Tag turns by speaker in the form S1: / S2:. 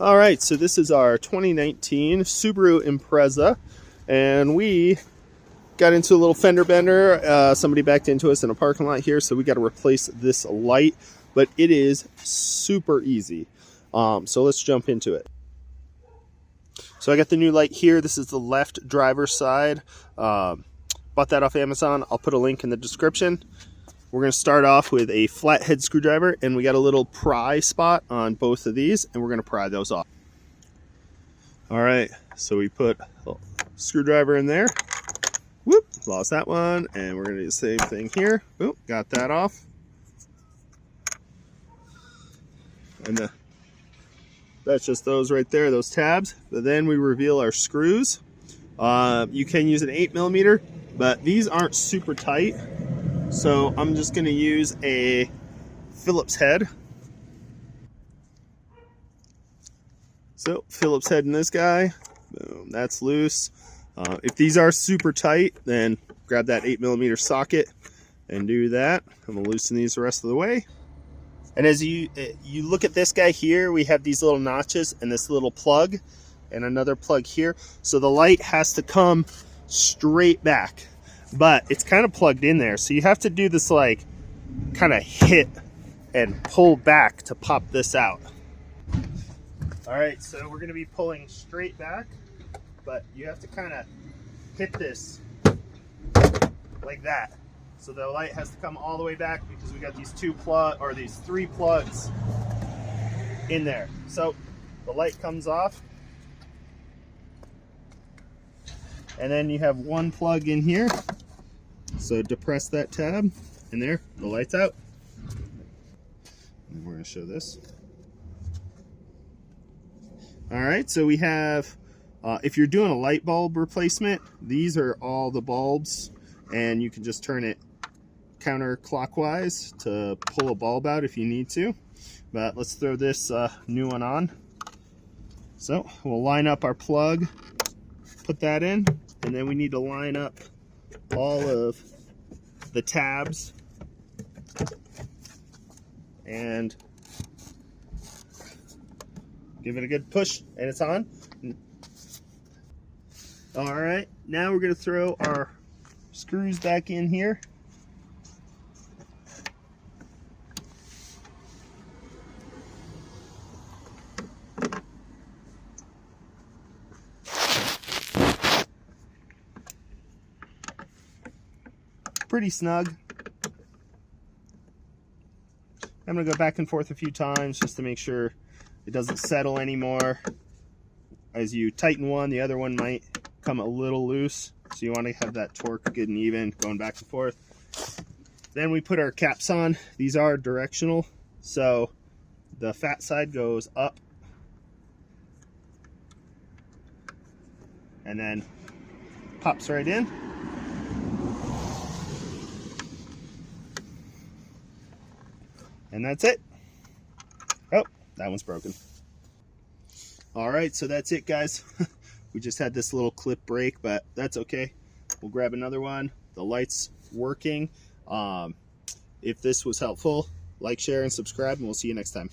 S1: All right, so this is our 2019 Subaru Impreza, and we got into a little fender bender. Somebody backed into us in a parking lot here, so we got to replace this light, but it is super easy. So let's jump into it. So I got the new light here. This is the left driver's side. Bought that off Amazon. I'll put a link in the description. We're going to start off with a flathead screwdriver, and we got a little pry spot on both of these, and we're going to pry those off. All right, so we put a screwdriver in there. Whoop, lost that one, and we're going to do the same thing here. Whoop, got that off. And that's just those right there, those tabs. But then we reveal our screws. You can use an 8mm, but these aren't super tight. So I'm just going to use a Phillips head. So Phillips head in this guy. Boom, that's loose. If these are super tight, then grab that 8mm socket and do that. I'm going to loosen these the rest of the way. And as you look at this guy here, we have these little notches and this little plug and another plug here. So the light has to come straight back, but it's kind of plugged in there. So you have to do this like kind of hit and pull back to pop this out. All right, so we're gonna be pulling straight back, but you have to kind of hit this like that. So the light has to come all the way back because we got these these three plugs in there. So the light comes off, and then you have one plug in here. So depress that tab, and there, the light's out. And we're going to show this. All right, so we have, if you're doing a light bulb replacement, these are all the bulbs, and you can just turn it counterclockwise to pull a bulb out if you need to. But let's throw this new one on. So we'll line up our plug, put that in, and then we need to line up all of the tabs and give it a good push, and it's on. All right, now we're going to throw our screws back in here. Pretty snug. I'm going to go back and forth a few times just to make sure it doesn't settle anymore. As you tighten one, the other one might come a little loose, so you want to have that torque good and even going back and forth. Then we put our caps on. These are directional, so the fat side goes up and then pops right in. And that's it. Oh, that one's broken. All right, so that's it, guys. We just had this little clip break, but that's okay. We'll grab another one. The light's working. If this was helpful, like, share, and subscribe, and we'll see you next time.